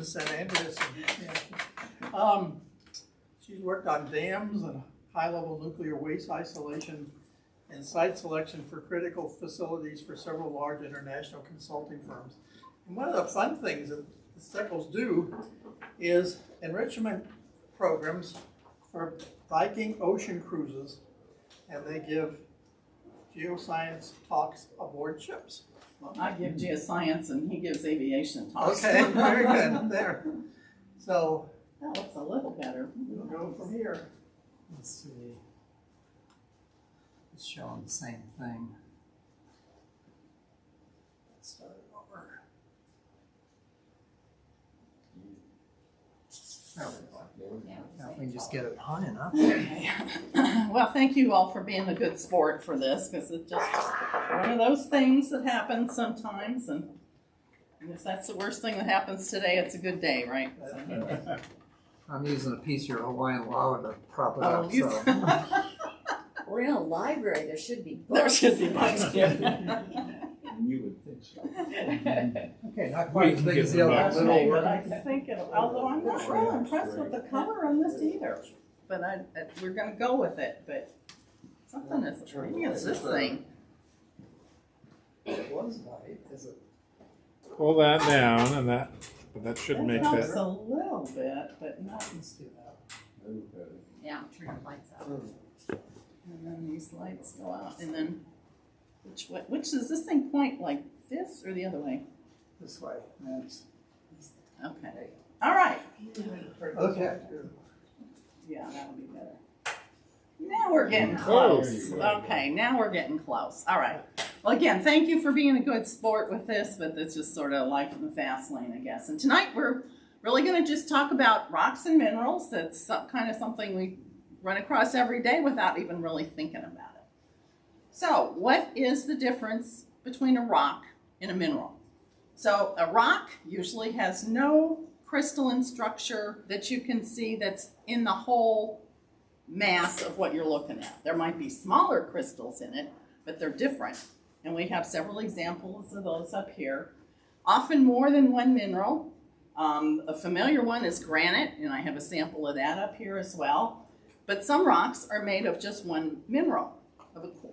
in San Andreas. She's worked on dams and high-level nuclear waste isolation and site selection for critical facilities for several large international consulting firms. And one of the fun things that the Steckels do is enrichment programs for Viking ocean cruises, and they give geoscience talks aboard ships. Well, I give geoscience and he gives aviation talks. Okay, very good. There. So that looks a little better. we'll go from here. Let's see. It's showing the same thing. Start it over. There we go. Now if we can just get it high enough. Okay. Well, thank you all for being a good sport for this, because it's just one of those things that happens sometimes, and if that's the worst thing that happens today, it's a good day, right? I'm using a piece of your Hawaiian lava to prop it Oh, up. you- So. We're in a library, there should be There books. should be books. You would think so. Okay, not quite as big as the other Okay, little but I work. think although I'm not real impressed with the cover on this either, but we're gonna go with it, but something is, maybe it's this thing. It was white. Is it? Pull that down, and that should It make helps that. a little bit, but not. Let's do that. Yeah, turn the lights out. And then these lights go out, and then which does this thing point like this or the other way? This way. That's Okay. All right. okay. Yeah, that'll be better. Now we're getting close. Okay, now we're getting close. All right. Well, again, thank you for being a good sport with this, but it's just sort of life in the fast lane, I guess. And tonight we're really going to just talk about rocks and minerals. That's kind of something we run across every day without even really thinking about it. So, what is the difference between a rock and a mineral? So, a rock usually has no crystalline structure that you can see that's in the whole mass of what you're looking at. There might be smaller crystals in it, but they're different. And we have several examples of those up here. Often more than one mineral. A familiar one is granite, and I have a sample of that up here as well. But some rocks are made of just one mineral.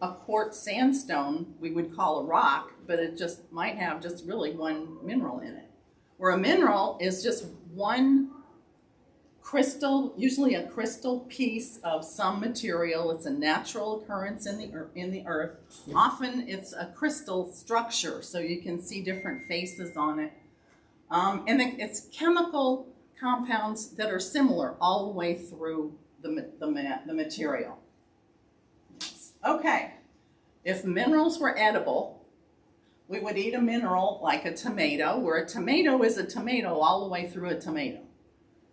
A quartz sandstone we would call a rock, but it just might have just really one mineral in it. Where a mineral is just one crystal, usually a crystal piece of some material. It's a natural occurrence in the earth. Often it's a crystal structure, so you can see different faces on it. And it's chemical compounds that are similar all the way through the material. Okay, if minerals were edible, we would eat a mineral like a tomato, where a tomato is a tomato all the way through a tomato.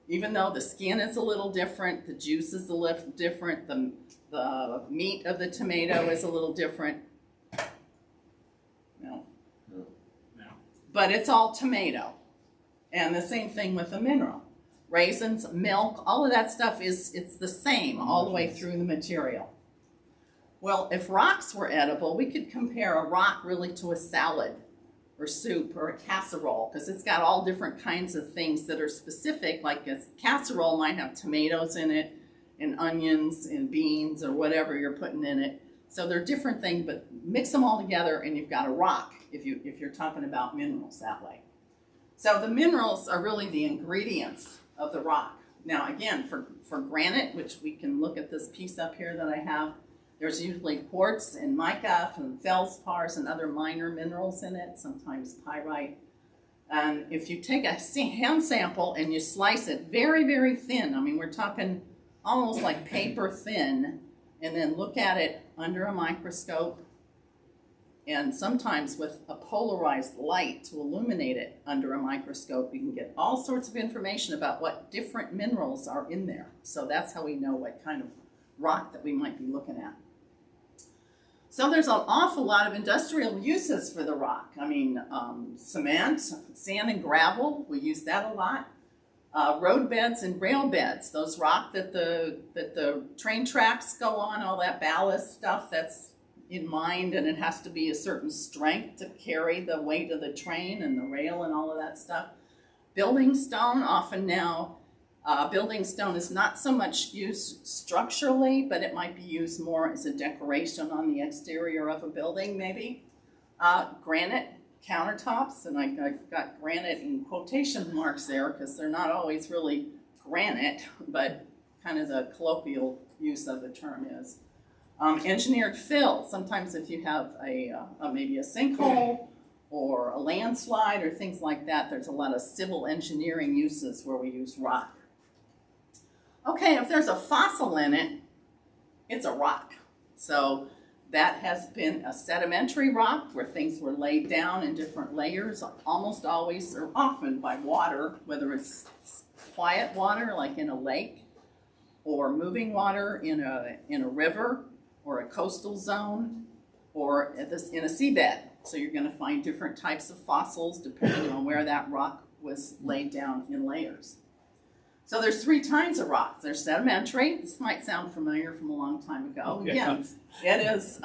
Even though the skin is a little different, the juice is a little different, the meat of the tomato is a little different. No. But it's all tomato. And the same thing with a mineral. Raisins, milk, all of that stuff it's the same all the way through the material. Well, if rocks were edible, we could compare a rock really to a salad or soup or a casserole, because it's got all different kinds of things that are specific. Like a casserole might have tomatoes in it and onions and beans or whatever you're putting in it. So they're different things, but mix them all together and you've got a rock if you're talking about minerals that way. So the minerals are really the ingredients of the rock. Now again, for granite, which we can look at this piece up here that I have, there's usually quartz and mica and feldspars and other minor minerals in it, sometimes pyrite. And if you take a hand sample and you slice it very, very thin, I mean, we're talking almost like paper thin, and then look at it under a microscope, and sometimes with a polarized light to illuminate it under a microscope, you can get all sorts of information about what different minerals are in there. So that's how we know what kind of rock that we might be looking at. So there's an awful lot of industrial uses for the rock. I mean, cement, sand and gravel, we use that a lot. Road beds and rail beds, those rock that the train tracks go on, all that ballast stuff that's in mind, and it has to be a certain strength to carry the weight of the train and the rail and all of that stuff. Building stone, often now, building stone is not so much used structurally, but it might be used more as a decoration on the exterior of a building, maybe. Granite countertops, and I got granite in quotation marks there because they're not always really granite, but kind of the colloquial use of the term is. Engineered fill, sometimes if you have maybe a sinkhole or a landslide or things like that, there's a lot of civil engineering uses where we use rock. Okay, if there's a fossil in it, it's a rock. So that has been a sedimentary rock where things were laid down in different layers, almost always or often by water, whether it's quiet water like in a lake, or moving water in a river, or a coastal zone, or in a seabed. So you're going to find different types of fossils depending on where that rock was laid down in layers. So there's 3 kinds of rocks. There's sedimentary. This might sound familiar from a long time ago. Again, it is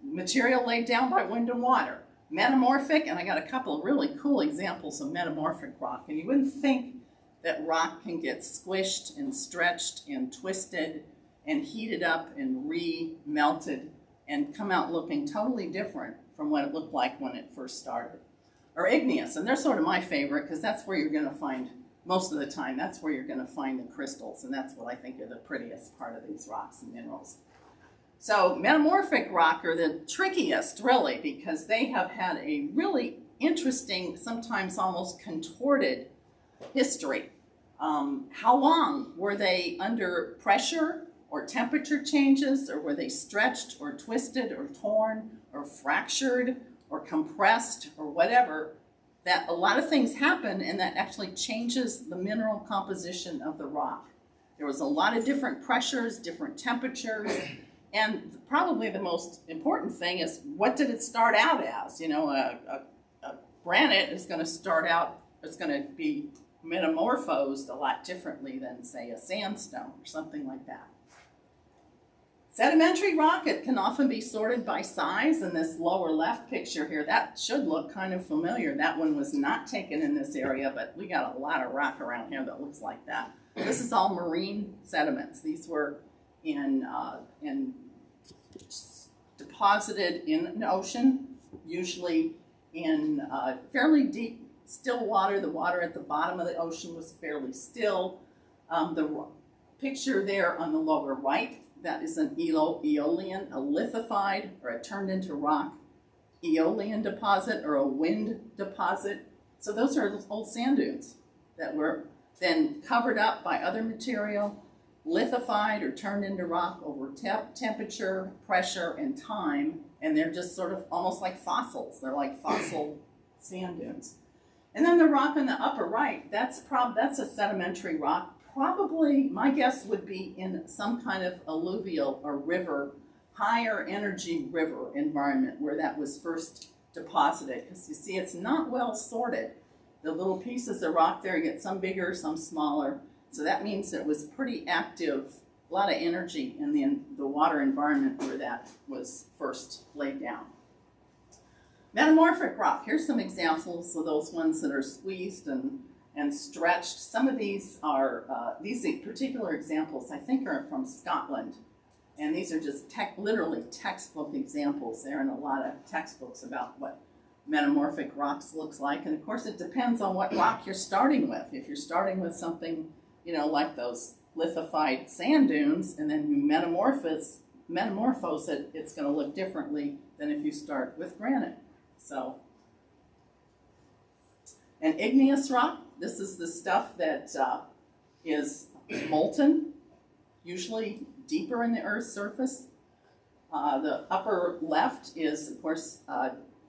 material laid down by wind and water. Metamorphic, and I got a couple of really cool examples of metamorphic rock. And you wouldn't think that rock can get squished and stretched and twisted and heated up and re-melted and come out looking totally different from what it looked like when it first started. Or igneous, and they're sort of my favorite because that's where you're going to find, most of the time, that's where you're going to find the crystals, and that's what I think are the prettiest part of these rocks and minerals. So metamorphic rock are the trickiest, really, because they have had a really interesting, sometimes almost contorted history. How long were they under pressure or temperature changes, or were they stretched or twisted or torn or fractured or compressed or whatever? That a lot of things happen, and that actually changes the mineral composition of the rock. There was a lot of different pressures, different temperatures, and probably the most important thing is, what did it start out as? You know, a granite is going to start out, it's going to be metamorphosed a lot differently than, say, a sandstone or something like that. Sedimentary rock, it can often be sorted by size. In this lower left picture here, that should look kind of familiar. That one was not taken in this area, but we got a lot of rock around here that looks like that. This is all marine sediments. These were deposited in the ocean, usually in fairly deep, still water. The water at the bottom of the ocean was fairly still. The picture there on the lower right, that is an Aeolian, a lithified, or a turned into rock Aeolian deposit or a wind deposit. So those are old sand dunes that were then covered up by other material, lithified or turned into rock over temperature, pressure, and time, and they're just sort of almost like fossils. They're like fossil sand dunes. And then the rock on the upper right, that's a sedimentary rock. Probably, my guess would be in some kind of alluvial or river, higher energy river environment where that was first deposited. Because you see, it's not well sorted. The little pieces of rock there, you get some bigger, some smaller. So that means it was pretty active, a lot of energy in the water environment where that was first laid down. Metamorphic rock, here's some examples of those ones that are squeezed and stretched. Some of these are, these particular examples I think are from Scotland. And these are just literally textbook examples. They're in a lot of textbooks about what metamorphic rocks looks like. And of course it depends on what rock you're starting with. If you're starting with something, you know, like those lithified sand dunes, and then you metamorphose it, it's going to look differently than if you start with granite. So, an igneous rock, this is the stuff that is molten, usually deeper in the Earth's surface. The upper left is, of course,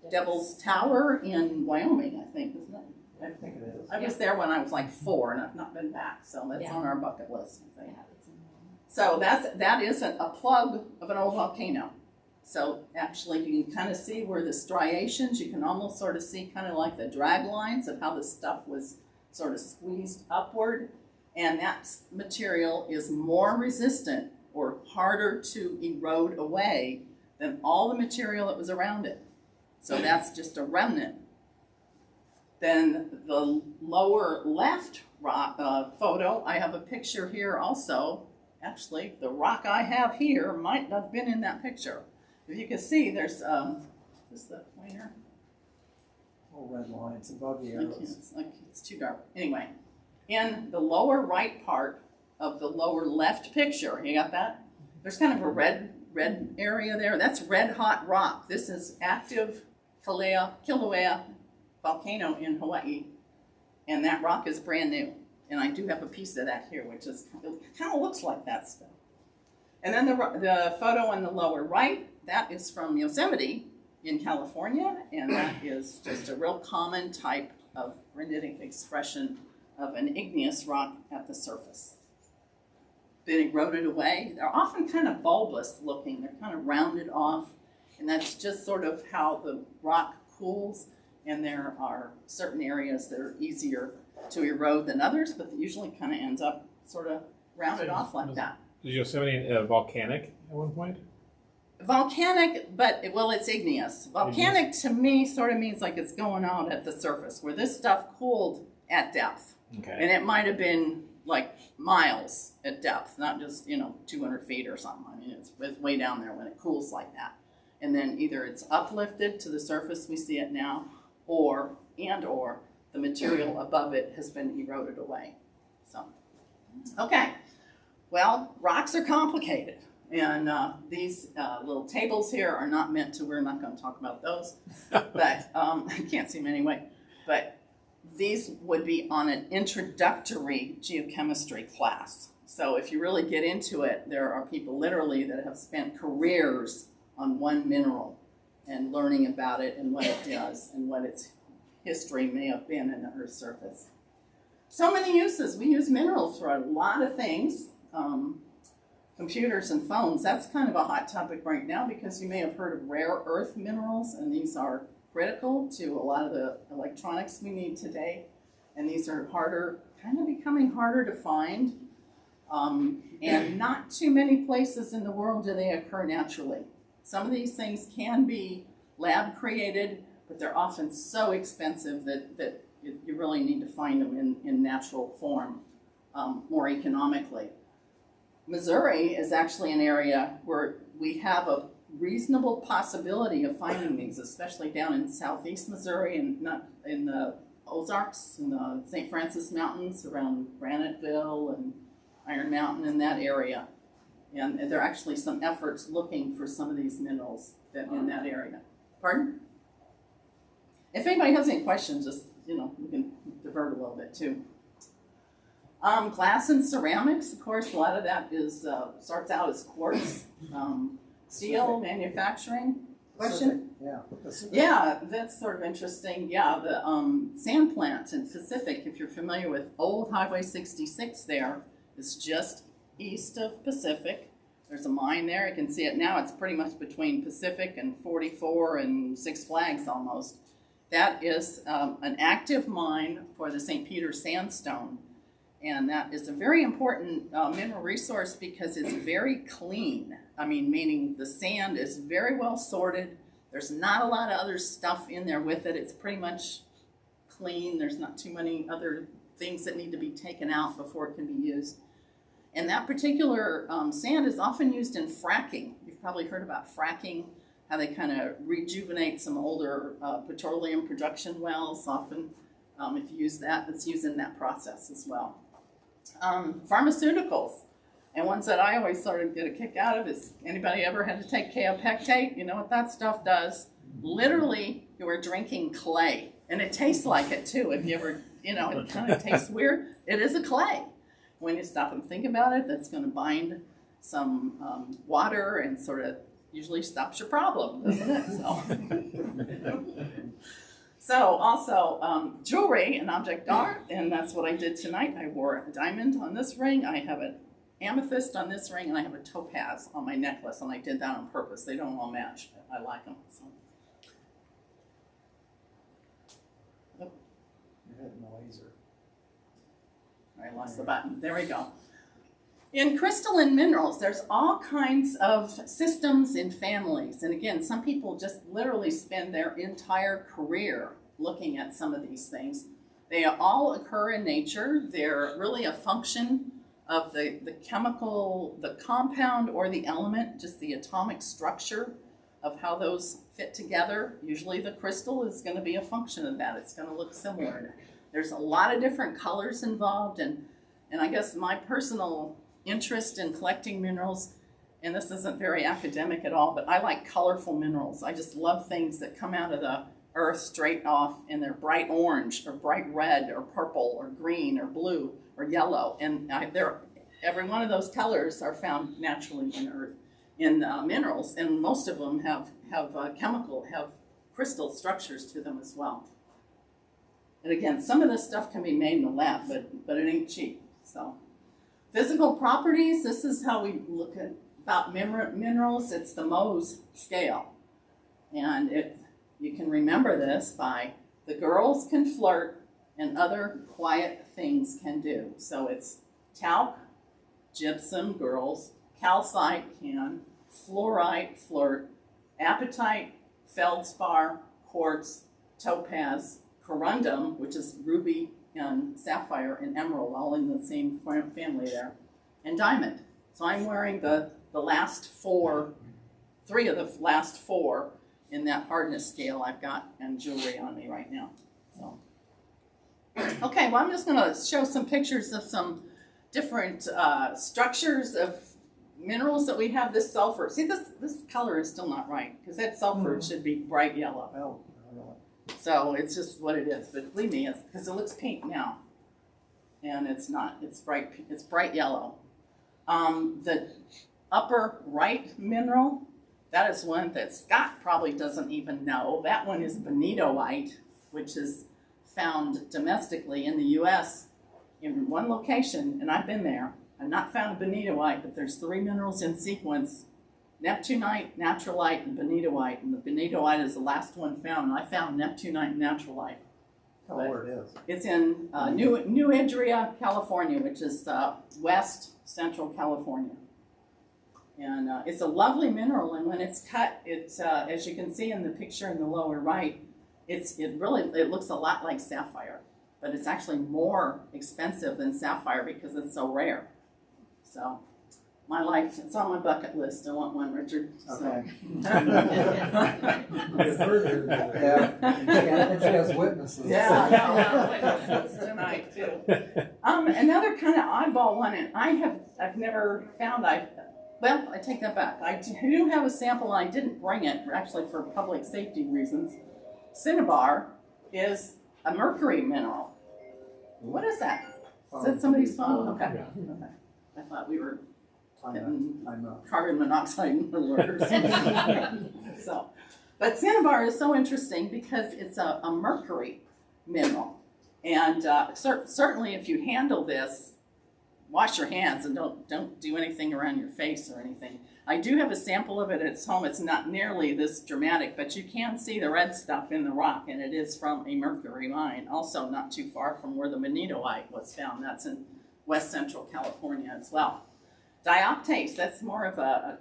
Devil's Tower in Wyoming, I think, isn't it? I think it is. I was there when I was like 4, and I've not been back, so that's on our bucket list, I think. So that is a plug of an old volcano. So actually you can kind of see where the striations, you can almost sort of see kind of like the drag lines of how the stuff was sort of squeezed upward. And that material is more resistant or harder to erode away than all the material that was around it. So that's just a remnant. Then the lower left rock, photo, I have a picture here also. Actually, the rock I have here might not have been in that picture. If you can see, there's, is the pointer? Little red lines above the I can't, arrows. it's too dark. Anyway, in the lower right part of the lower left picture, you got that? There's kind of a red area there. That's red hot rock. This is active Kilauea volcano in Hawaii, and that rock is brand new. And I do have a piece of that here, which is it kind of looks like that stuff. And then the photo on the lower right, that is from Yosemite in California, and that is just a real common type of granitic expression of an igneous rock at the surface. Been eroded away. They're often kind of bulbous looking. They're kind of rounded off, and that's just sort of how the rock cools. And there are certain areas that are easier to erode than others, but it usually kind of ends up sort of rounded off like that. Is Yosemite volcanic at one point? Volcanic, but well, it's igneous. Volcanic to me sort of means like it's going out at the surface, where this stuff cooled at depth. Okay. And it might have been like miles at depth, not just, 200 feet or something. I mean, it's way down there when it cools like that. And then either it's uplifted to the surface, we see it now, or the material above it has been eroded away. So, okay. Well, rocks are complicated. And these little tables here are not meant to, we're not going to talk about those, but I can't see them anyway. But these would be on an introductory geochemistry class. So if you really get into it, there are people literally that have spent careers on one mineral and learning about it and what it does and what its history may have been in the Earth's surface. So many uses. We use minerals for a lot of things. Computers and phones, that's kind of a hot topic right now because you may have heard of rare earth minerals, and these are critical to a lot of the electronics we need today. And these are kind of becoming harder to find. And not too many places in the world do they occur naturally. Some of these things can be lab created, but they're often so expensive that you really need to find them in natural form more economically. Missouri is actually an area where we have a reasonable possibility of finding these, especially down in southeast Missouri and not in the Ozarks, in the St. Francis Mountains around Graniteville and Iron Mountain in that area. And there are actually some efforts looking for some of these minerals in that area. Pardon? If anybody has any questions, just, we can divert a little bit too. Glass and ceramics, of course, a lot of that is starts out as quartz. Steel manufacturing. Question? Yeah. Yeah, that's sort of interesting. Yeah, the sand plant in Pacific, if you're familiar with old Highway 66 there, is just east of Pacific. There's a mine there. You can see it now. It's pretty much between Pacific and 44 and Six Flags almost. That is an active mine for the St. Peter sandstone. And that is a very important mineral resource because it's very clean. I mean, meaning the sand is very well sorted. There's not a lot of other stuff in there with it. It's pretty much clean. There's not too many other things that need to be taken out before it can be used. And that particular sand is often used in fracking. You've probably heard about fracking, how they kind of rejuvenate some older petroleum production wells. Often, if you use that, it's used in that process as well. Pharmaceuticals, and ones that I always sort of get a kick out of is, anybody ever had to take kaopectate? You know what that stuff does? Literally, you are drinking clay, and it tastes like it too. If you ever, it kind of tastes weird. It is a clay. When you stop and think about it, that's going to bind some water and sort of usually stops your problem, doesn't it? So also jewelry and object art, and that's what I did tonight. I wore a diamond on this ring. I have an amethyst on this ring, and I have a topaz on my necklace, and I did that on purpose. They don't all match. I like them. So. Oh. You're hitting the laser. I lost the button. There we go. In crystalline minerals, there's all kinds of systems in families. And again, some people just literally spend their entire career looking at some of these things. They all occur in nature. They're really a function of the chemical, the compound or the element, just the atomic structure of how those fit together. Usually the crystal is going to be a function of that. It's going to look similar. There's a lot of different colors involved, and I guess my personal interest in collecting minerals, and this isn't very academic at all, but I like colorful minerals. I just love things that come out of the earth straight off, and they're bright orange or bright red or purple or green or blue or yellow, and every one of those colors are found naturally in earth, in minerals, and most of them have crystal structures to them as well. And again, some of this stuff can be made in the lab, but it ain't cheap. So, physical properties. This is how we look at about minerals. It's the Mohs scale, and you can remember this by the girls can flirt and other quiet things can do. So it's talc, gypsum, girls, calcite, can, fluorite, flirt, apatite, feldspar, quartz, topaz, corundum, which is ruby and sapphire and emerald, all in the same family there, and diamond. So I'm wearing the last three of the last four in that hardness scale I've got and jewelry on me right now. So. Okay, well I'm just going to show some pictures of some different structures of minerals that we have. This sulfur. See, this color is still not right because that sulfur should be bright yellow. Oh, So it's just what it is. But believe me, it's because it looks pink now, and it's not. It's bright yellow. The upper right mineral, that is one that Scott probably doesn't even know. That one is bonitoite, which is found domestically in the U.S. in one location, and I've been there. I've not found a bonitoite, but there's 3 minerals in sequence: neptunite, naturalite, and bonitoite. And the bonitoite is the last one found. And I found neptunite and naturalite. tell me where it is. It's in New Idria, California, which is west central California. And it's a lovely mineral, and when it's cut, it's as you can see in the picture in the lower right, it looks a lot like sapphire, but it's actually more expensive than sapphire because it's so rare. So my life, it's on my bucket list. I want one, Richard. Okay. Yeah, and she has witnesses. Yeah, I know. Witnesses tonight too. Another kind of oddball one, and I've never found. Well, I take that back. I do have a sample, and I didn't bring it actually for public safety reasons. Cinnabar is a mercury mineral. What is that? Is that somebody's phone? Okay. Okay. I thought we were getting carbon monoxide alerts. So, but cinnabar is so interesting because it's a mercury mineral, and certainly if you handle this, wash your hands and don't do anything around your face or anything. I do have a sample of it at home. It's not nearly this dramatic, but you can see the red stuff in the rock, and it is from a mercury mine, also not too far from where the bonitoite was found. That's in west central California as well. Dioptase, that's more of a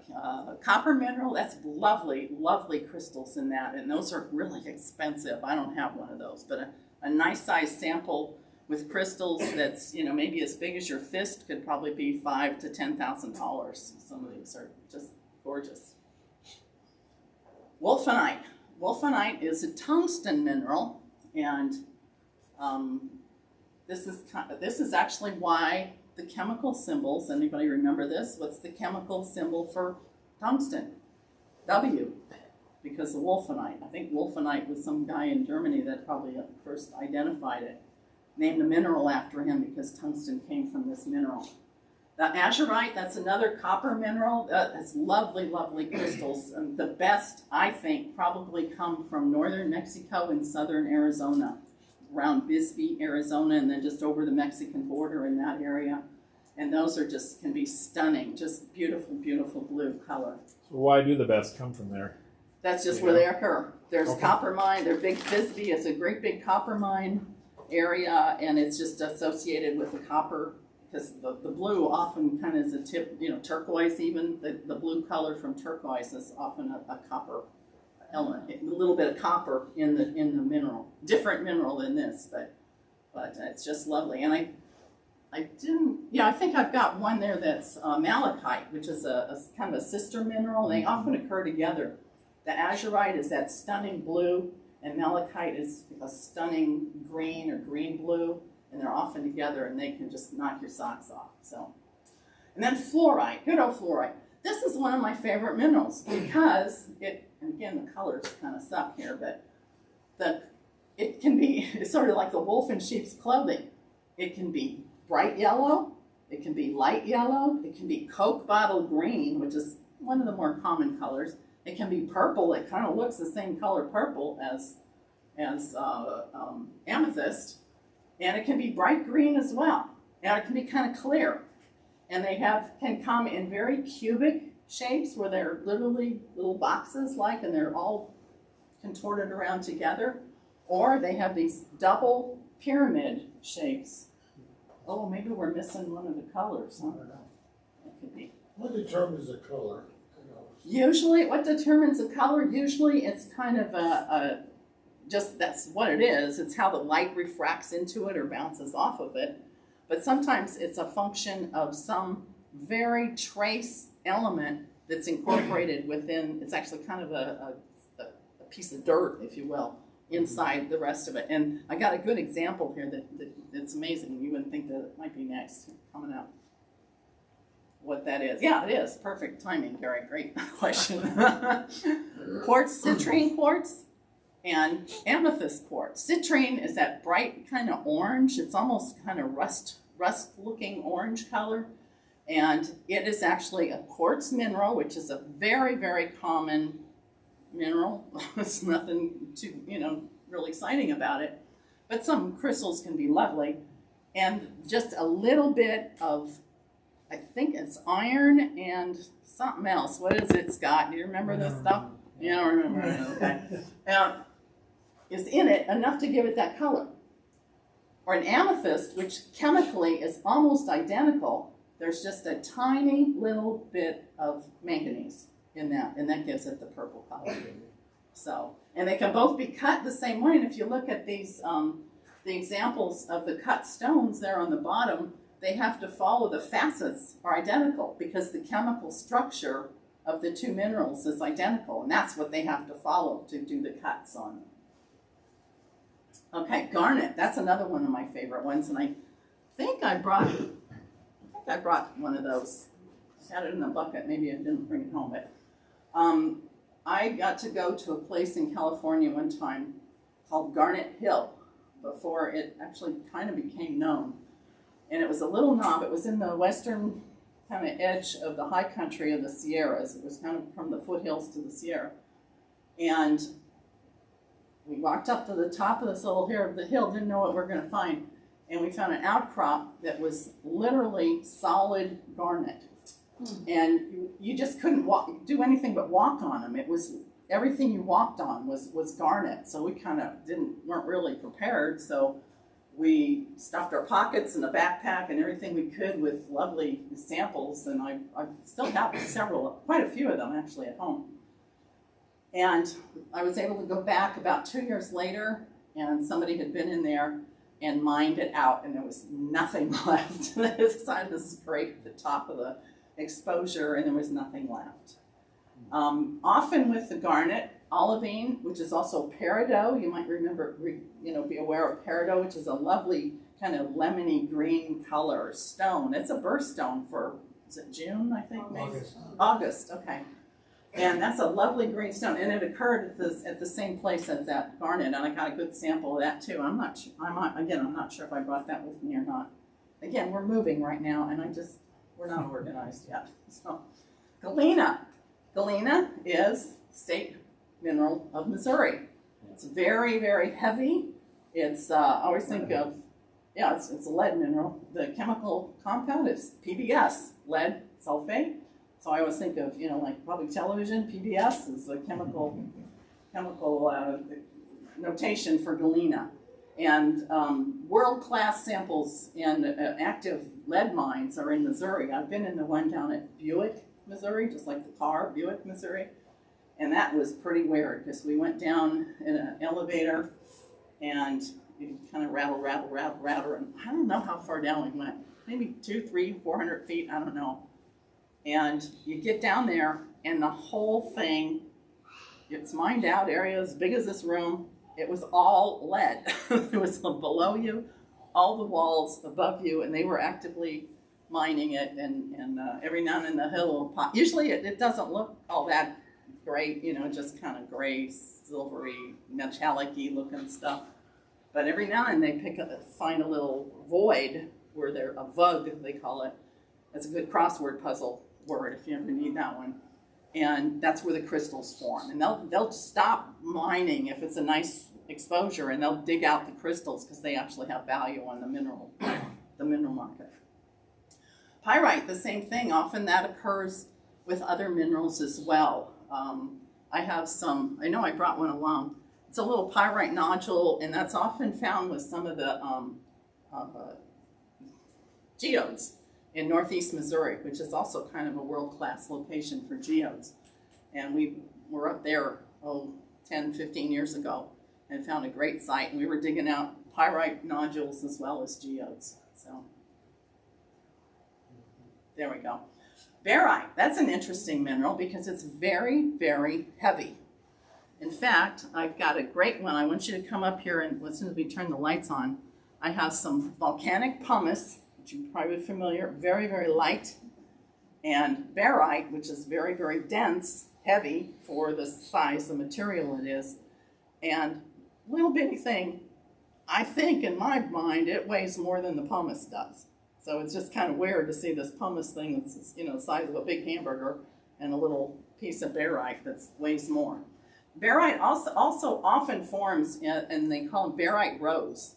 copper mineral. That's lovely, lovely crystals in that, and those are really expensive. I don't have one of those, but a nice size sample with crystals that's, maybe as big as your fist could probably be $5,000 to $10,000. Some of these are just gorgeous. Wolfenite. Wolfenite is a tungsten mineral, and this is actually why the chemical symbols. Anybody remember this? What's the chemical symbol for tungsten? W. Because of wolfenite. I think wolfenite was some guy in Germany that probably first identified it. Named the mineral after him because tungsten came from this mineral. The azurite, that's another copper mineral. That's lovely, lovely crystals. And the best, I think, probably come from northern Mexico and southern Arizona, around Bisbee, Arizona, and then just over the Mexican border in that area. And those are can be stunning, just beautiful, beautiful blue color. So why do the best come from there? That's just where they occur. There's copper mine. Bisbee is a great big copper mine area, and it's just associated with the copper because the blue often kind of is a tip, turquoise even. The blue color from turquoise is often a copper element, a little bit of copper in the mineral. Different mineral than this, but it's just lovely. And I think I've got one there that's malachite, which is a kind of a sister mineral. They often occur together. The azurite is that stunning blue, and malachite is a stunning green or green blue, and they're often together, and they can just knock your socks off. So, and then fluorite, good old fluorite. This is one of my favorite minerals because and again the colors kind of suck here, but it can be, it's sort of like the wolf in sheep's clothing. It can be bright yellow, it can be light yellow, it can be Coke bottle green, which is one of the more common colors. It can be purple. It kind of looks the same color purple as amethyst, and it can be bright green as well. And it can be kind of clear, and can come in very cubic shapes where they're literally little boxes and they're all contorted around together, or they have these double pyramid shapes. Oh, maybe we're missing one of the colors, huh? It could be. What determines the color? Usually, what determines the color? Usually, it's kind of just that's what it is. It's how the light refracts into it or bounces off of it. But sometimes it's a function of some very trace element that's incorporated within. It's actually kind of a piece of dirt, if you will, inside the rest of it. And I got a good example here that's amazing. You wouldn't think that it might be next coming up. What that is. Yeah, it is. Perfect timing, Gary. Great question. Quartz, citrine quartz, and amethyst quartz. Citrine is that bright kind of orange. It's almost kind of rust-looking orange color. And it is actually a quartz mineral, which is a very, very common mineral. There's nothing too, really exciting about it. But some crystals can be lovely. And just a little bit of, I think it's iron and something else. What is it, Scott? Do you remember this stuff? You don't remember it, okay. Is in it enough to give it that color. Or an amethyst, which chemically is almost identical. There's just a tiny little bit of manganese in that, and that gives it the purple color. So, and they can both be cut the same way. And if you look at these, the examples of the cut stones there on the bottom, they have to follow, the facets are identical because the chemical structure of the two minerals is identical, and that's what they have to follow to do the cuts on them. Okay, garnet, that's another one of my favorite ones, and I think I brought one of those. I had it in a bucket, maybe I didn't bring it home, but I got to go to a place in California one time called Garnet Hill before it actually kind of became known. And it was a little knob. It was in the western kind of edge of the high country of the Sierras. It was kind of from the foothills to the Sierra. And we walked up to the top of this little hill, didn't know what we were going to find. And we found an outcrop that was literally solid garnet. And you just couldn't do anything but walk on them. It was, everything you walked on was garnet. So we kind of weren't really prepared. So we stuffed our pockets and a backpack and everything we could with lovely samples, and I still have quite a few of them actually at home. And I was able to go back about 2 years later, and somebody had been in there and mined it out, and there was nothing left. They decided to scrape the top of the exposure, and there was nothing left. Often with the garnet, olivine, which is also peridot. You might remember, be aware of peridot, which is a lovely kind of lemony green color stone. It's a birthstone for, is it June, I think? Maybe? August, okay. And that's a lovely green stone, and it occurred at the same place as that garnet, and I got a good sample of that too. I'm not sure if I brought that with me or not. Again, we're moving right now, and we're not organized yet. So, galena. Galena is state mineral of Missouri. It's very, very heavy. It's, I always think of, it's a lead mineral. The chemical compound is PBS, lead sulfate. So I always think of, like public television, PBS is the chemical notation for galena. And world-class samples and active lead mines are in Missouri. I've been in the one down at Buick, Missouri, just like the car, Buick, Missouri. And that was pretty weird because we went down in an elevator and you kind of rattle, and I don't know how far down we went. Maybe 200, 300, 400 feet, I don't know. And you get down there and the whole thing, it's mined out area as big as this room. It was all lead. It was below you, all the walls above you, and they were actively mining it. And every now and then the hill will pop. Usually it doesn't look all that great, you know, just kind of gray, silvery, metallic-y looking stuff. But every now and then they find a little void where they're a vug, they call it. That's a good crossword puzzle word if you ever need that one. And that's where the crystals form. And they'll stop mining if it's a nice exposure, and they'll dig out the crystals because they actually have value on the mineral market. Pyrite, the same thing. Often that occurs with other minerals as well. I have some, I know I brought one along. It's a little pyrite nodule, and that's often found with some of the geodes in northeast Missouri, which is also kind of a world-class location for geodes. And we were up there, 10, 15 years ago and found a great site. And we were digging out pyrite nodules as well as geodes. So there we go. Barite, that's an interesting mineral because it's very, very heavy. In fact, I've got a great one. I want you to come up here and as soon as we turn the lights on, I have some volcanic pumice, which you're probably familiar, very, very light, and barite, which is very, very dense, heavy for the size, the material it is, and little bitty thing, I think in my mind, it weighs more than the pumice does. So it's just kind of weird to see this pumice thing that's, you know, the size of a big hamburger and a little piece of barite that weighs more. Barite also often forms, and they call them barite rows.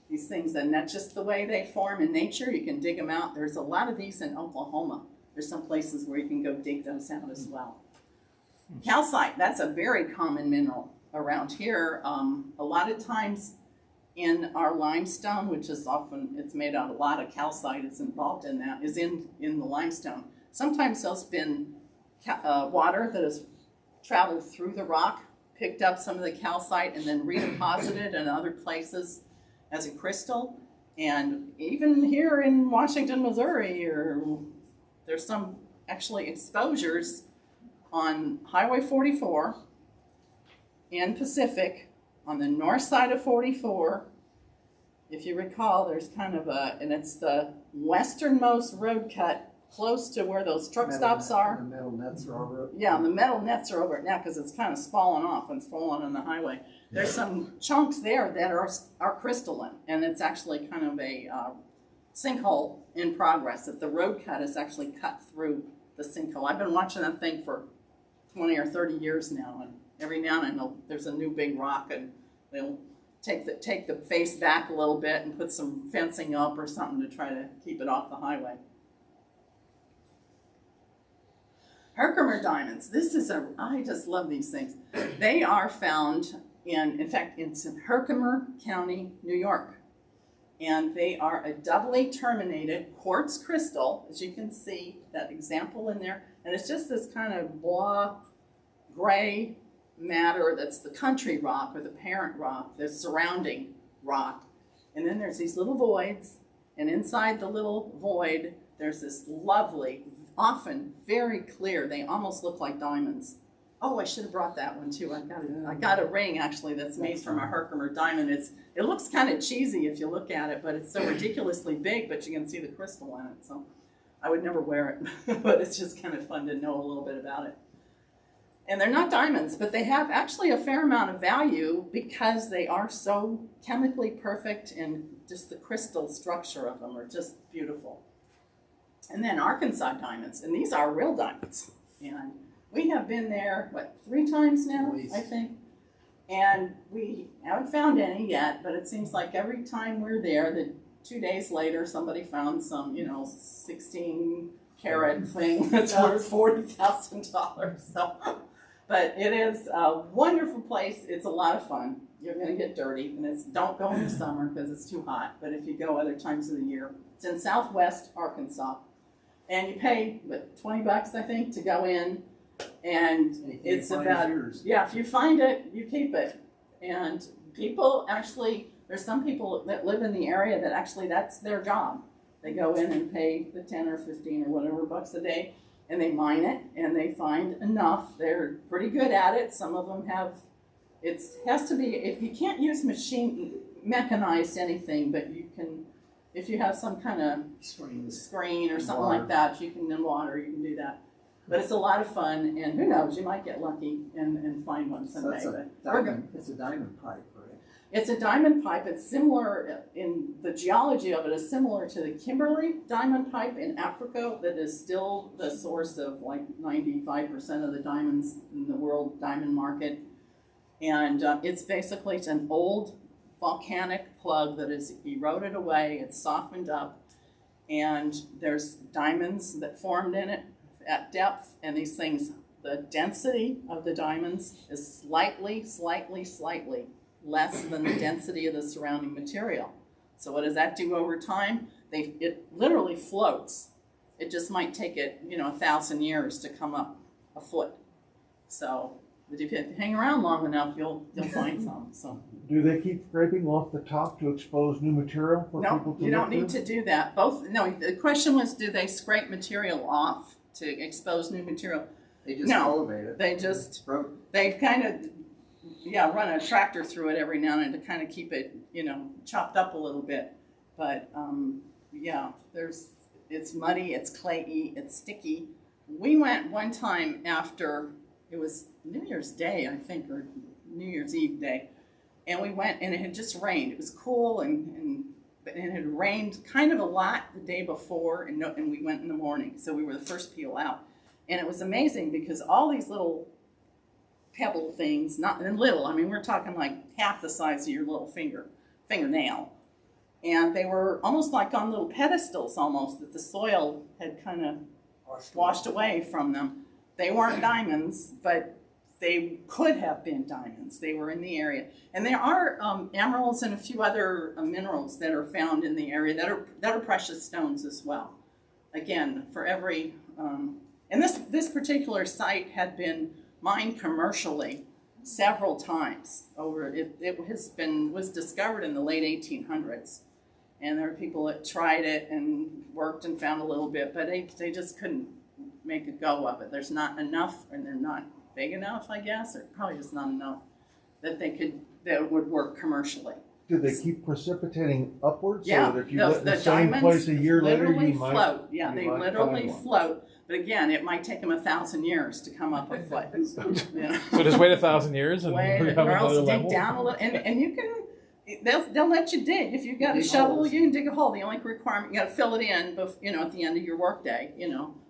These things, and that's just the way they form in nature. You can dig them out. There's a lot of these in Oklahoma. There's some places where you can go dig those out as well. Calcite, that's a very common mineral around here. A lot of times in our limestone, which is often, it's made out of a lot of calcite is involved in that, is in the limestone. Sometimes there's been water that has traveled through the rock, picked up some of the calcite, and then redeposited in other places as a crystal. And even here in Washington, Missouri, there's some actually exposures on Highway 44 in Pacific on the north side of 44. If you recall, there's kind of and it's the westernmost road cut close to where those truck stops are. The metal nets are over it. Yeah, the metal nets are over it now because it's kind of fallen off and it's fallen on the highway. There's some chunks there that are crystalline, and it's actually kind of a sinkhole in progress. That the road cut is actually cut through the sinkhole. I've been watching that thing for 20 or 30 years now, and every now and then there's a new big rock, and they'll take the face back a little bit and put some fencing up or something to try to keep it off the highway. Herkimer diamonds. I just love these things. They are found in fact, it's in Herkimer County, New York. And they are a doubly terminated quartz crystal, as you can see that example in there. And it's just this kind of blah, gray matter that's the country rock or the parent rock, the surrounding rock. And then there's these little voids, and inside the little void, there's this lovely, often very clear, they almost look like diamonds. Oh, I should have brought that one too. I got a ring actually that's made from a Herkimer diamond. It looks kind of cheesy if you look at it, but it's so ridiculously big, but you can see the crystal in it. So I would never wear it, but it's just kind of fun to know a little bit about it. And they're not diamonds, but they have actually a fair amount of value because they are so chemically perfect, and just the crystal structure of them are just beautiful. And then Arkansas diamonds, and these are real diamonds. And we have been there, 3 times now, I think. And we haven't found any yet, but it seems like every time we're there, that 2 days later, somebody found some, 16 carat thing that's worth $40,000. So, but it is a wonderful place. It's a lot of fun. You're going to get dirty, and don't go in the summer because it's too hot. But if you go other times of the year, it's in Southwest Arkansas. And you pay, $20, I think, to go in. And it's about, yeah, if you find it, you keep it. And people actually, there's some people that live in the area that actually that's their job. They go in and pay the 10 or 15 or whatever bucks a day, and they mine it, and they find enough. They're pretty good at it. Some of them have, it has to be, if you can't use mechanized anything, but you can, if you have some kind of screen or something like that, you can, in water, you can do that. But it's a lot of fun, and who knows, you might get lucky and find one someday. So it's a diamond pipe, right? It's a diamond pipe. It's similar in the geology of it is similar to the Kimberley diamond pipe in Africa that is still the source of like 95% of the diamonds in the world diamond market. And it's basically an old volcanic plug that is eroded away. It's softened up, and there's diamonds that formed in it at depth, and these things, the density of the diamonds is slightly less than the density of the surrounding material. So what does that do over time? It literally floats. It just might take it, 1,000 years to come up a foot. So, but if you hang around long enough, you'll find some. So. Do they keep scraping off the top to expose new material for people to No, you don't need to do that. The question was, do they scrape material off to expose new material? They just elevate it. They kind of, run a tractor through it every now and then to kind of keep it, chopped up a little bit. But it's muddy, it's clayey, it's sticky. We went one time after, it was New Year's Day, I think, or New Year's Eve day. And we went, and it had just rained. It was cool, and it had rained kind of a lot the day before, and we went in the morning. So we were the first people out. And it was amazing because all these little pebble things, not little, we're talking like half the size of your little fingernail. And they were almost like on little pedestals almost, that the soil had kind of washed away from them. They weren't diamonds, but they could have been diamonds. They were in the area. And there are emeralds and a few other minerals that are found in the area that are precious stones as well. Again, for every, and this particular site had been mined commercially several times over. It was discovered in the late 1800s. And there were people that tried it and worked and found a little bit, but they just couldn't make a go of it. There's not enough, and they're not big enough, I guess, or probably just not enough that would work commercially. Do they keep precipitating upwards? Yeah, so that if you live in the same place a year later, you might float. Yeah, they literally find float. But again, it might take them 1,000 years to come up a foot. So just wait 1,000 years and we have or another else dig level? down a little, and you can. They'll let you dig. If you've got a shovel, you can dig a hole. The only requirement, you got to fill it in, at the end of your workday,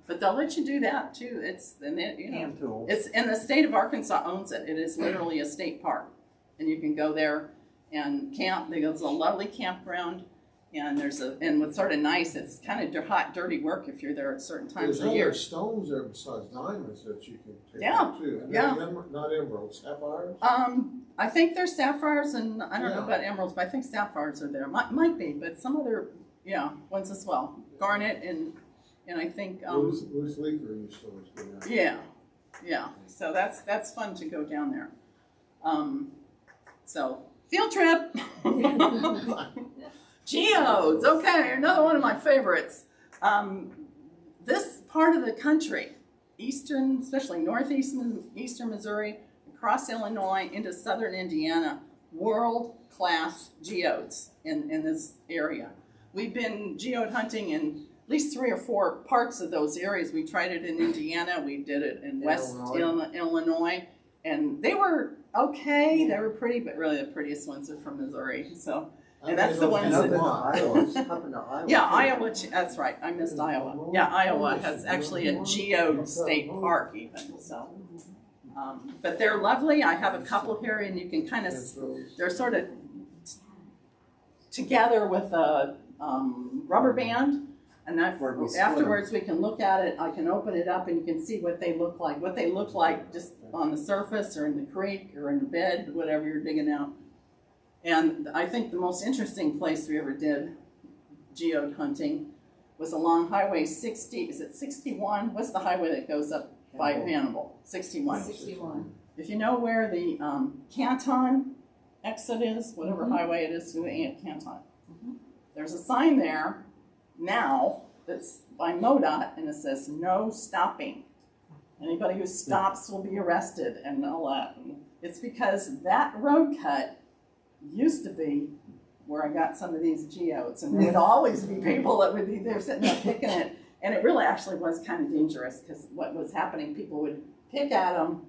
But they'll let you do that too. Hand tools. It's in the state of Arkansas owns it. It is literally a state park, and you can go there and camp. There's a lovely campground, and and what's sort of nice, it's kind of hot, dirty work if you're there at certain times of the year. There's stones there besides diamonds that you can take Yeah, too. And yeah. Not emeralds, sapphires? I think there's sapphires, and I don't know about emeralds, but I think sapphires are there. Might be, but some other ones as well. Garnet and I think Bruce Leaker used to always go down. yeah. So that's fun to go down there. So field trip. Geodes. Okay, another one of my favorites. This part of the country, especially northeastern Missouri, across Illinois into southern Indiana, world-class geodes in this area. We've been geode hunting in at least 3 or 4 parts of those areas. We tried it in Indiana, we did it in West Illinois, and they were okay, they were pretty, but really the prettiest ones are from Missouri. So, and that's the ones Up in that, Iowa. yeah, Iowa, that's right, I missed Iowa. Yeah, Iowa has actually a geode state park even, so. But they're lovely. I have a couple here, and you can kind of, they're sort of together with a rubber band. And afterwards we can look at it, I can open it up and you can see what they look like just on the surface or in the creek or in the bed, whatever you're digging out. And I think the most interesting place we ever did geode hunting was along Highway 60, is it 61? What's the highway that goes up by Hannibal, 61. 61. If you know where the Canton exit is, whatever highway it is to Canton, there's a sign there now that's by MoDOT, and it says no stopping. Anybody who stops will be arrested and all that. And it's because that road cut used to be where I got some of these geodes, and there would always be people that would be there sitting there picking it, and it really actually was kind of dangerous because what was happening, people would pick at them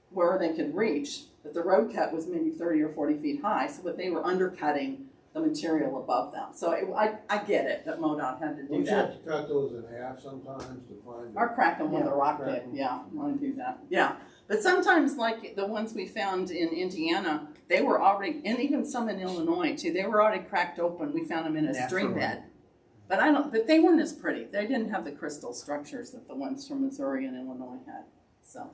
where they could reach, but the road cut was maybe 30 or 40 feet high, so that they were undercutting the material above them. So I get it that MoDOT had to do Don't you that. have to cut those in half sometimes to find? Or crack them with a rock crack pick, 'em. yeah, I want to do that, yeah. But sometimes, like the ones we found in Indiana, they were already, and even some in Illinois too, they were already cracked open. We found them in a stream bed. But they weren't as pretty. They didn't have the crystal structures that the ones from Missouri and Illinois had, so.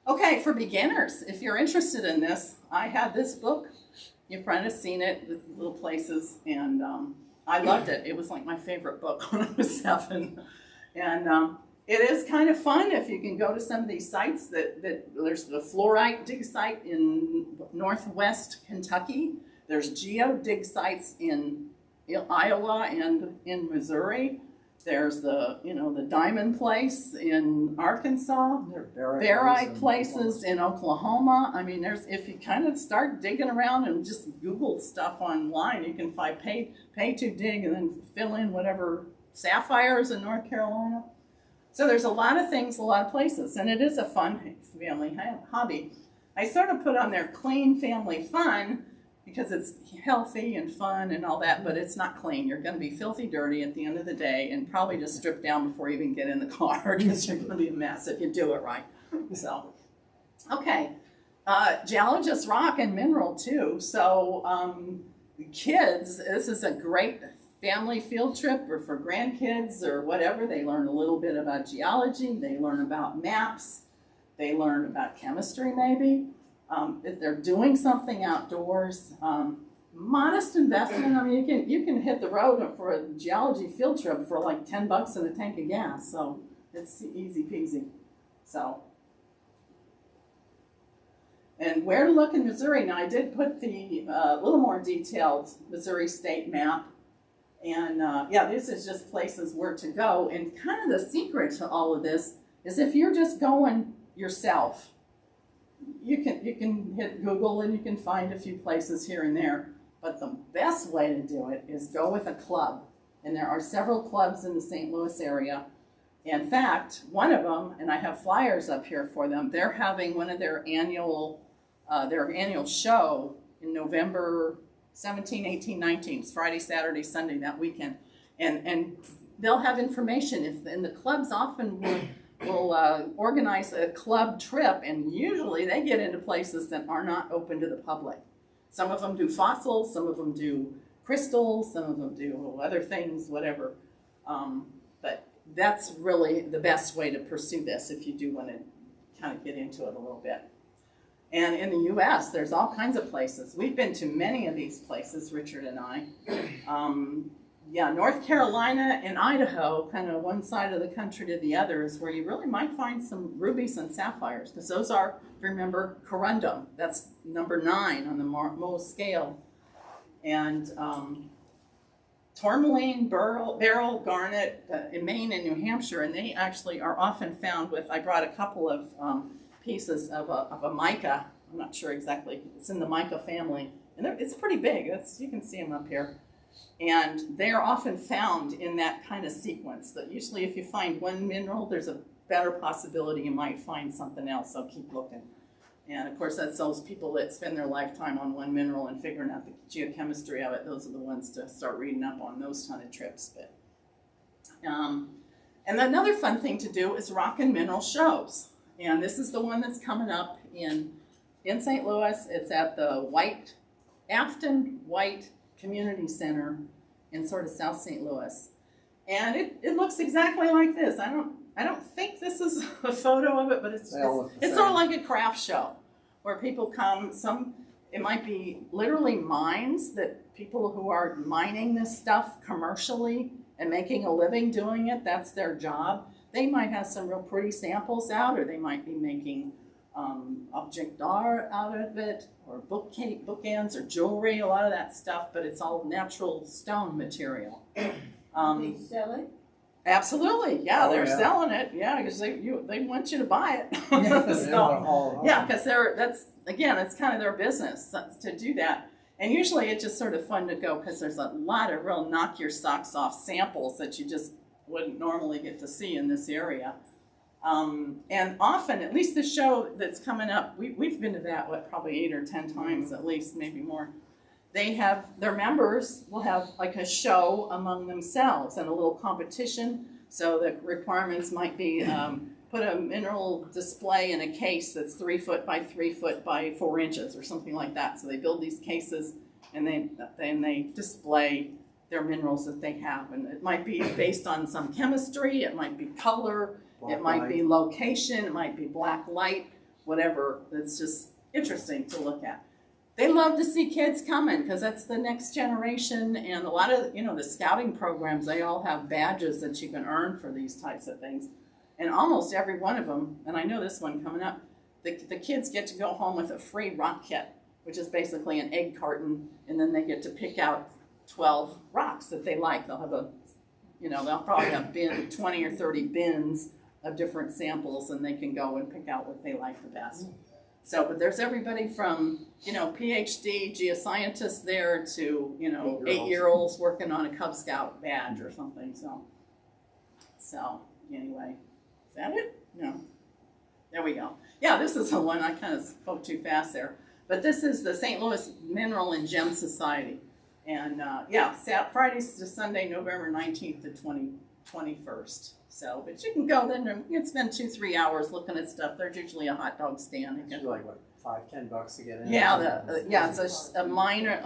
Okay, for beginners, if you're interested in this, I had this book. You've probably seen it with little places, and I loved it. It was like my favorite book when I was 7. And it is kind of fun if you can go to some of these sites that there's the fluorite dig site in northwest Kentucky. There's geo dig sites in Iowa and in Missouri. There's the diamond place in Arkansas. Barite places in Oklahoma. I mean, if you kind of start digging around and just Google stuff online, you can find pay to dig and then fill in whatever sapphires in North Carolina. So there's a lot of things, a lot of places, and it is a fun family hobby. I sort of put on there clean family fun because it's healthy and fun and all that, but it's not clean. You're going to be filthy dirty at the end of the day and probably just strip down before you even get in the car because you're going to be a mess if you do it right. So, okay. Geologists rock and mineral too. So kids, this is a great family field trip or for grandkids or whatever. They learn a little bit about geology. They learn about maps. They learn about chemistry maybe. If they're doing something outdoors, modest investment. I mean, you can hit the road for a geology field trip for like $10 and a tank of gas. So it's easy peasy. So, and where to look in Missouri? Now I did put the little more detailed Missouri state map. And yeah, this is just places where to go. And kind of the secret to all of this is if you're just going yourself, you can hit Google and you can find a few places here and there. But the best way to do it is go with a club. And there are several clubs in the St. Louis area. In fact, one of them, and I have flyers up here for them, they're having one of their annual show in November 17, 18, 19, it's Friday, Saturday, Sunday, that weekend. And they'll have information. And the clubs often will organize a club trip, and usually they get into places that are not open to the public. Some of them do fossils, some of them do crystals, some of them do other things, whatever. But that's really the best way to pursue this if you do want to kind of get into it a little bit. And in the U.S., there's all kinds of places. We've been to many of these places, Richard and I. Yeah, North Carolina and Idaho, kind of one side of the country to the other, is where you really might find some rubies and sapphires, because those are, if you remember, corundum. That's number 9 on the Mohs scale. And tourmaline, beryl, garnet in Maine and New Hampshire, and they actually are often found with, I brought a couple of pieces of a mica. I'm not sure exactly. It's in the mica family, and it's pretty big. You can see them up here. And they're often found in that kind of sequence. That usually if you find one mineral, there's a better possibility you might find something else, so keep looking. And of course, that's those people that spend their lifetime on one mineral and figuring out the geochemistry of it. Those are the ones to start reading up on those kind of trips. But, and another fun thing to do is rock and mineral shows. And this is the one that's coming up in St. Louis. It's at the Afton White Community Center in sort of South St. Louis. And it looks exactly like this. I don't think this is a photo of it, but it's sort of like a craft show where people come. It might be literally mines that people who are mining this stuff commercially and making a living doing it, that's their job. they might have some real pretty samples out, or they might be making object art out of it, or bookends or jewelry, a lot of that stuff, but it's all natural stone material. They sell it? Absolutely, yeah, Oh, they're yeah. selling it, yeah, because they want you to buy it. They want So, to haul it home. yeah, because that's again, it's kind of their business to do that. And usually it's just sort of fun to go because there's a lot of real knock your socks off samples that you just wouldn't normally get to see in this area. And often, at least the show that's coming up, we've been to that, probably 8 or 10 times at least, maybe more. They have, their members will have like a show among themselves and a little competition. So the requirements might be put a mineral display in a case that's 3 foot by 3 foot by 4 inches or something like that. So they build these cases and they display their minerals that they have. And it might be based on some chemistry, it might be color, it might be location, it might be black light, whatever. It's just interesting to look at. They love to see kids coming because that's the next generation, and a lot of, the scouting programs, they all have badges that you can earn for these types of things. And almost every one of them, and I know this one coming up, the kids get to go home with a free rock kit, which is basically an egg carton, and then they get to pick out 12 rocks that they like. They'll have they'll probably have 20 or 30 bins of different samples, and they can go and pick out what they like the best. So, but there's everybody from, PhD geoscientists there to, 8-year-olds working on a Cub Scout badge or something. So anyway, is that it? No. There we go. Yeah, this is the one I kind of spoke too fast there. But this is the St. Louis Mineral and Gem Society. And Fridays to Sunday, November 19th to 21st. So, but you can go then and you can spend 2-3 hours looking at stuff. There's usually a hot dog stand. It's like what, $5-10 to get in? Yeah, it's a minor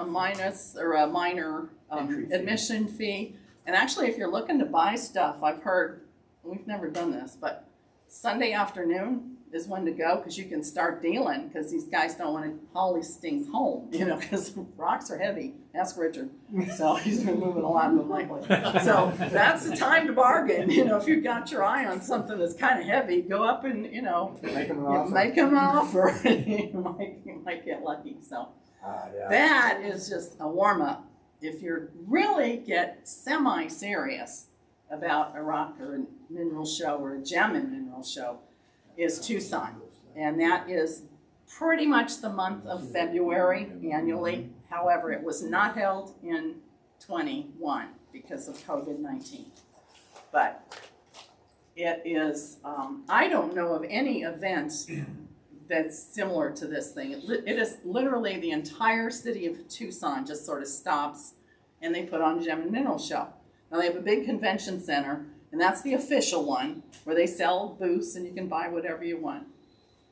Entry fee. admission fee. And actually, if you're looking to buy stuff, I've heard, we've never done this, but Sunday afternoon is when to go because you can start dealing because these guys don't want to haul these things home, because rocks are heavy. Ask Richard. So he's been moving a lot of them lately. So that's the time to bargain. If you've got your eye on something that's kind of heavy, go up and, Make them an offer. make them an offer. you might get lucky. So Yeah. that is just a warm up. If you really get semi-serious about a rock or a mineral show or a gem and mineral show, is Tucson. And that is pretty much the month of February annually. However, it was not held in 21 because of COVID-19. But it is, I don't know of any event that's similar to this thing. It is literally the entire city of Tucson just sort of stops and they put on a gem and mineral show. Now they have a big convention center, and that's the official one where they sell booths and you can buy whatever you want.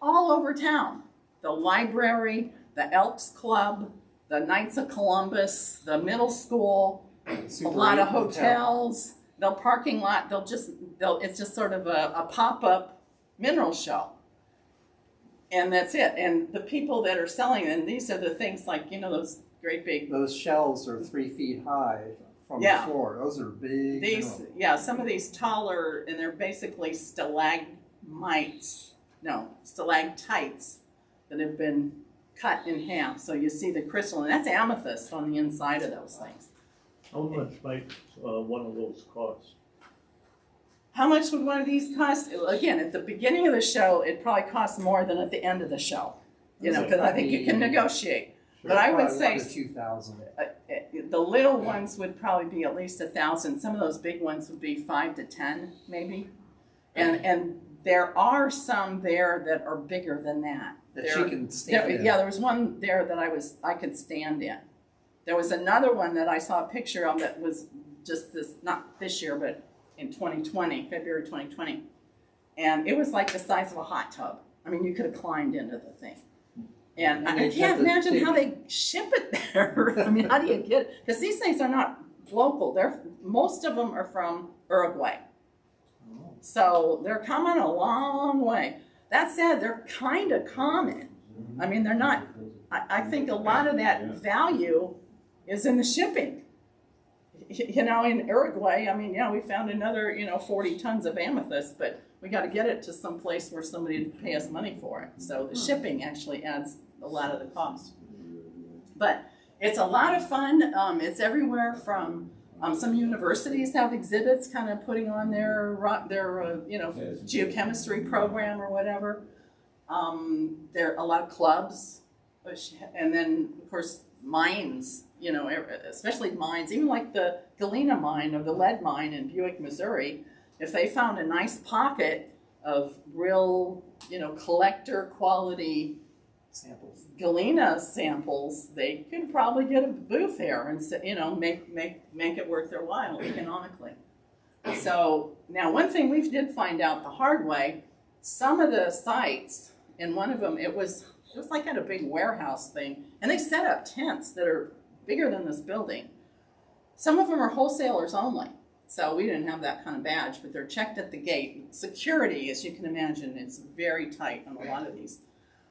All over town. The library, the Elks Club, the Knights of Columbus, the middle school, a lot of hotels, the parking lot, it's just sort of a pop-up mineral show. And that's it. And the people that are selling them, these are the things like, those great big, Those shells are 3 feet high from the floor. Those are big. some of these taller, and they're basically stalagmites that have been cut in half. So you see the crystal, and that's amethyst on the inside of those things. How much might one of those cost? How much would one of these cost? Again, at the beginning of the show, it probably costs more than at the end of the show, because I think you can negotiate. But I would say 2,000. The little ones would probably be at least 1,000. Some of those big ones would be 5 to 10, maybe. And there are some there that are bigger than that. That she can stand in. Yeah, there was one there that I could stand in. There was another one that I saw a picture of that was just not this year, but in 2020, February 2020. And it was like the size of a hot tub. I mean, you could have climbed into the thing. And I can't imagine how they ship it there. I mean, how do you get it? Because these things are not local. Most of them are from Uruguay. So they're coming a long way. That said, they're kind of common. I mean, they're not, I think a lot of that value is in the shipping. you know, in Uruguay, I mean, yeah, we found another, 40 tons of amethyst, but we got to get it to some place where somebody would pay us money for it. So the shipping actually adds a lot of the cost. But it's a lot of fun. It's everywhere from some universities have exhibits, kind of putting on their geochemistry program or whatever. There are a lot of clubs, and then of course mines. Especially mines, even like the Galena mine or the lead mine in Buick, Missouri. If they found a nice pocket of real, collector quality Samples. Galena samples, they could probably get a booth here and make it worth their while economically. So now one thing we did find out the hard way, some of the sites, in one of them it was like at a big warehouse thing, and they set up tents that are bigger than this building. Some of them are wholesalers only, so we didn't have that kind of badge, but they're checked at the gate. Security, as you can imagine, is very tight on a lot of these.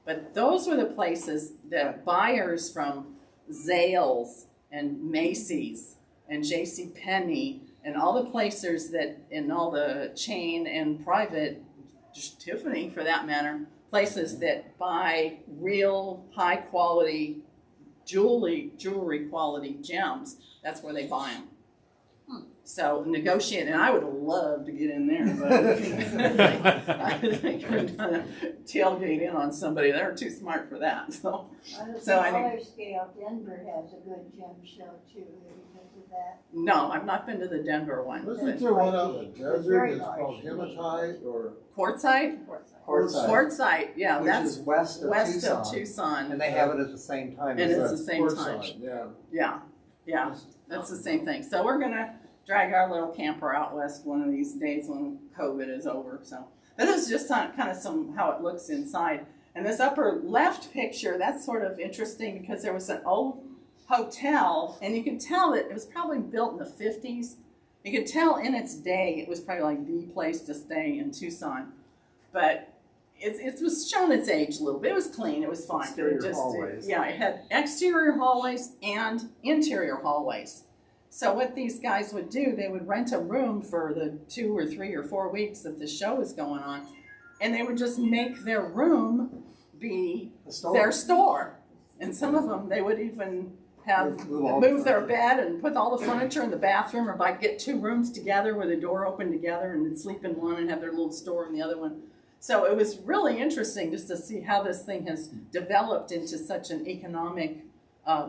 But those were the places that buyers from Zales and Macy's and JCPenney and all the places that, in all the chain and private, just Tiffany for that matter, places that buy real high quality jewelry quality gems, that's where they buy them. So negotiate, and I would love to get in there, but I think we're gonna tailgate in on somebody. They're too smart for that. So On a So I smaller scale, Denver has a good gem show too. Have you been to that? no, I've not been to the Denver one. Wasn't there one out in the desert very that's called large. hematite or? Quartzite? Quartzite, Quartzite, yeah, which that's is west of Tucson, and they have it at the same time. And as it's the- the same time. Quartzite, yeah. Yeah, that's the same thing. So we're gonna drag our little camper out west one of these days when COVID is over. So, but this is just kind of how it looks inside. And this upper left picture, that's sort of interesting because there was an old hotel, and you could tell that it was probably built in the 50s. You could tell in its day it was probably like the place to stay in Tucson. But it was shown its age a little bit. It was clean. It was fine. Exterior hallways. Yeah, it had exterior hallways and interior hallways. So what these guys would do, they would rent a room for the 2 or 3 or 4 weeks that the show was going on, and they would just make their room be their store. And some of them, they would even have move their bed and put all the furniture in the bathroom, or get 2 rooms together where the door opened together and sleep in one and have their little store in the other one. So it was really interesting just to see how this thing has developed into such an economic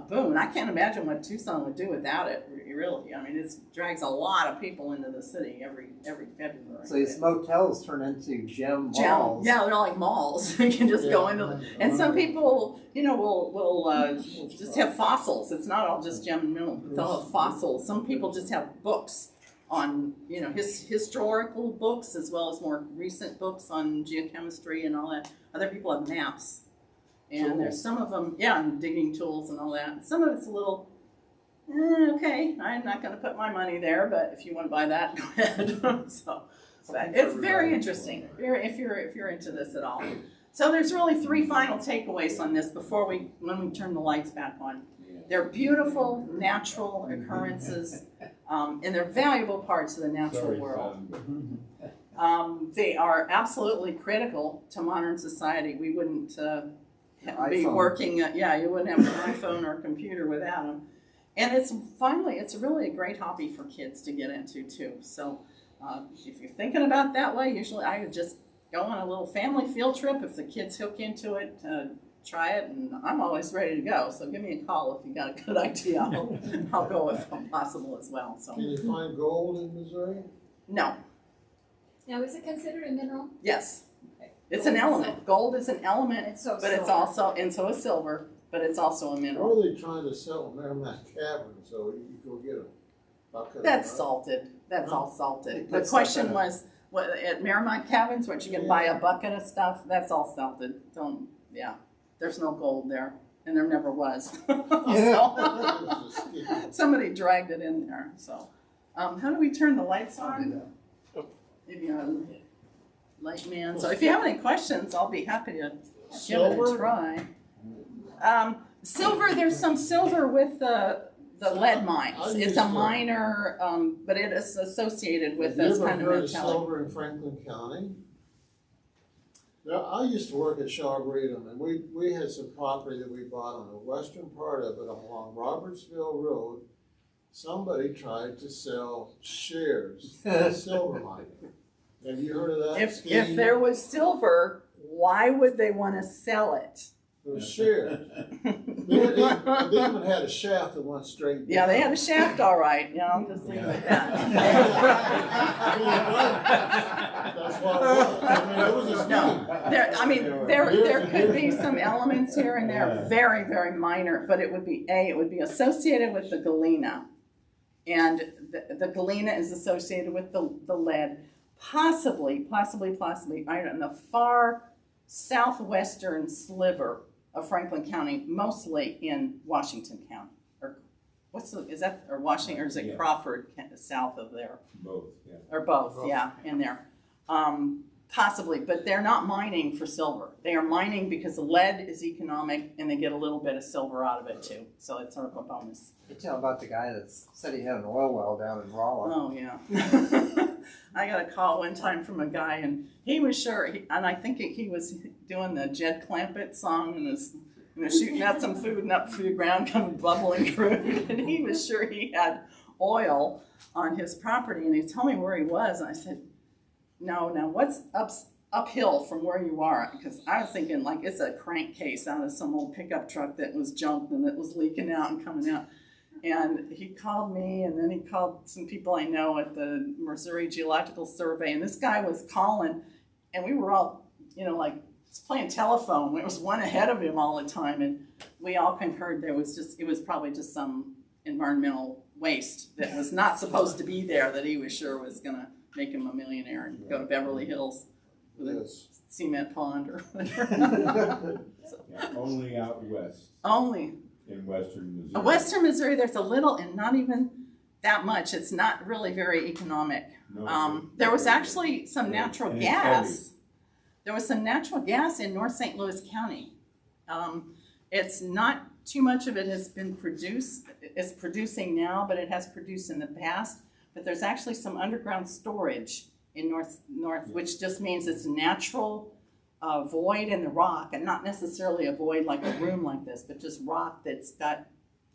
boom. I can't imagine what Tucson would do without it, really. I mean, it drags a lot of people into the city every February. So these motels turn into gem malls. Yeah, they're like malls. You can just go into them. And some people, will just have fossils. It's not all just gem and mineral. They'll have fossils. Some people just have books on, historical books as well as more recent books on geochemistry and all that. Other people have maps. And there's some of them, and digging tools and all that. Some of it's a little, okay, I'm not going to put my money there, but if you want to buy that, go ahead. But it's very interesting if you're into this at all. So there's really 3 final takeaways on this when we turn the lights back on. They're beautiful natural occurrences, and they're valuable parts of the natural world. They are absolutely critical to modern society. We wouldn't be working, you wouldn't have an iPhone or a computer without them. And it's really a great hobby for kids to get into too. So if you're thinking about that way, usually I would just go on a little family field trip. If the kids hook into it, try it, and I'm always ready to go. So give me a call if you got a good idea. I'll go if possible as well. So. Can you find gold in Missouri? No. Now, is it considered a mineral? Yes. It's an element. Gold is an element, it's also, and so is silver, but it's also a mineral. Or are they trying to sell Merrimack Cavern so you can go get a bucket? That's salted. That's all salted. The question was, at Merrimack Caverns, what you can buy a bucket of stuff, that's all salted. There's no gold there, and there never was. So, somebody dragged it in there. So, how do we turn the lights on? Maybe on light man. So if you have any questions, I'll be happy to give it a try. Silver, there's some silver with the the lead mines. I It's used a to- minor, but it is associated with Have you this ever kind of heard of mentality. silver in Franklin County? Now, I used to work at Shaw Breedham, and we had some property that we bought on the western part of it along Robertsville Road. Somebody tried to sell shares of silver mining. Have you heard of that If scheme? there was silver, why would they want to sell it? Those shares. They even had a shaft that went straight down. Yeah, they had a shaft, all right. You know, I'll just leave it at that. That's what it was. I mean, it was a scheme. No, there could be some elements here and there, very, very minor, but it would be associated with the galena. And the galena is associated with the lead, possibly, I don't know, the far southwestern sliver of Franklin County, mostly in Washington County. Or Washington, or is it Crawford, south of there? Both, yeah. Or both, yeah, in there. Possibly, but they're not mining for silver. They are mining because the lead is economic and they get a little bit of silver out of it too. So it's sort of a bonus. You tell about the guy that said he had an oil well down in Rolla. Oh, yeah. I got a call one time from a guy and he was sure, and I think he was doing the Jed Clampett song and was shooting out some food and up through the ground coming bubbling crude. And he was sure he had oil on his property and he told me where he was. And I said, no, what's uphill from where you are? Because I was thinking like it's a crankcase out of some old pickup truck that was junked and that was leaking out and coming out. And he called me, and then he called some people I know at the Missouri Geological Survey, and this guy was calling, and we were all, like playing telephone. There was one ahead of him all the time, and we all concurred it was probably just some environmental waste that was not supposed to be there that he was sure was going to make him a millionaire and go to Beverly Hills with a cement pond or whatever. Yeah, only out west. Only. In western Missouri. Western Missouri, there's a little, and not even that much. It's not really very economic. No, there was actually some and natural it's gas. heavy. There was some natural gas in North St. Louis County. It's not too much of it has been produced. It's producing now, but it has produced in the past. But there's actually some underground storage in north, which just means it's natural. Void in the rock, and not necessarily a void like a room like this, but just rock that's got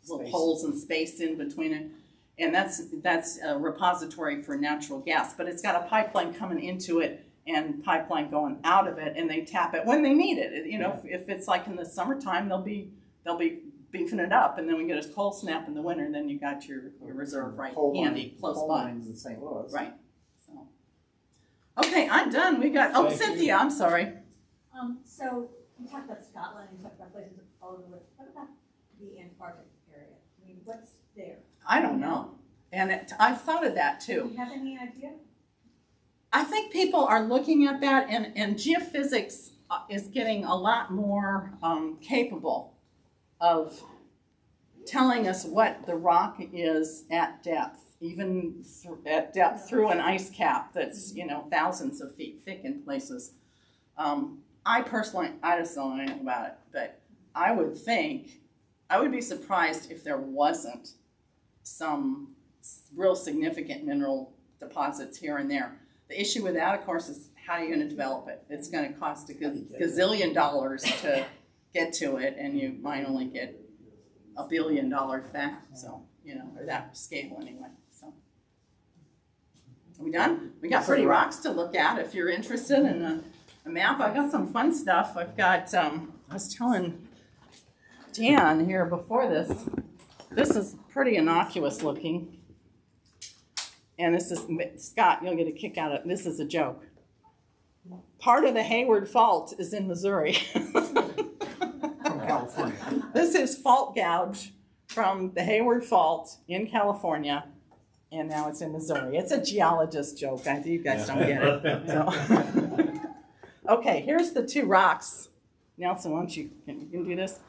little holes and space in between it. And that's a repository for natural gas, but it's got a pipeline coming into it and pipeline going out of it, and they tap it when they need it. If it's like in the summertime, they'll be beefing it up, and then we get a cold snap in the winter, and then you got your reserve right handy, close coal by. mines in St. Louis. Right. So, okay, I'm done. We got. Oh, Cynthia, I'm sorry. So you talked about Scotland, you talked about places all over the world. What about the Antarctic area? I mean, what's there? I don't know. And I've thought of that Do too. you have any idea? I think people are looking at that, and geophysics is getting a lot more capable of telling us what the rock is at depth, even at depth through an ice cap that's, thousands of feet thick in places. I personally, I just don't know anything about it, but I would be surprised if there wasn't some real significant mineral deposits here and there. The issue with that, of course, is how are you going to develop it? It's going to cost a gazillion dollars to get to it, and you might only get $1 billion back, so, or that scale anyway. So, are we done? We got pretty rocks to look at if you're interested in a map. I got some fun stuff. I've got, I was telling Dan here before this is pretty innocuous looking. And this is, Scott, you'll get a kick out of it. This is a joke. Part of the Hayward Fault is in Missouri. From California. This is fault gouge from the Hayward Fault in California, and now it's in Missouri. It's a geologist joke. I think you guys don't get it. So. Okay, here's the two rocks. Nelson, why don't you can do this?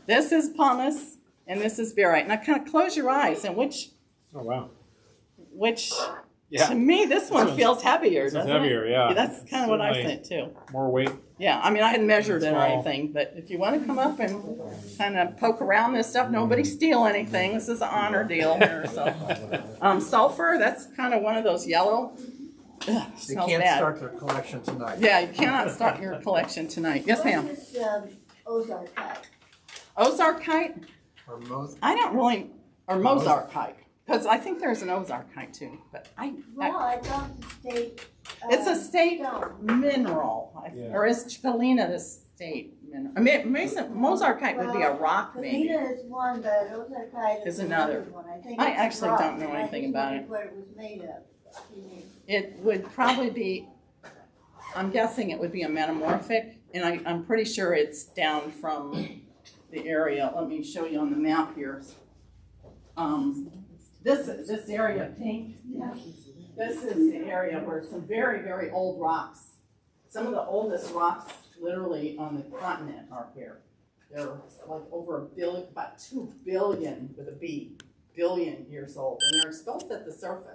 This is pumice, and this is barite. Now kind of close your eyes, and which Oh, wow. Yeah. To me, this one one's- feels heavier, This is doesn't heavier, yeah. it? That's kind of what I Certainly think too. More weight. Yeah, I mean, I hadn't measured it or Small. anything, but if you want to come up and kind of poke around this stuff, nobody steal anything. This is an honor deal here, so. Sulfur, that's kind of one of those yellow. Ugh, You smells can't bad. start their collection tonight. Yeah, you cannot start your collection tonight. Yes, ma'am. What is, Ozarkite? Ozarkite? Or most, I don't really, or Mozarkite, because I think there's an Ozarkite too, but Well, I thought the state. it's a state stone. mineral, Yeah. or is Chicalina the state mineral? I mean, Mozarkite would be a rock maybe. Kalina is one, but Ozarkite Is is another. another one. I think I it's a actually rock, don't know and I anything just about wondered it. what it was made of. It would probably be, I'm guessing it would be a metamorphic, and I'm pretty sure it's down from the area. Let me show you on the map here. This area pink, this is the area where some very, very old rocks, some of the oldest rocks literally on the continent are here. They're like over a billion, about 2 billion with a B, billion years old, and they're exposed at the surface.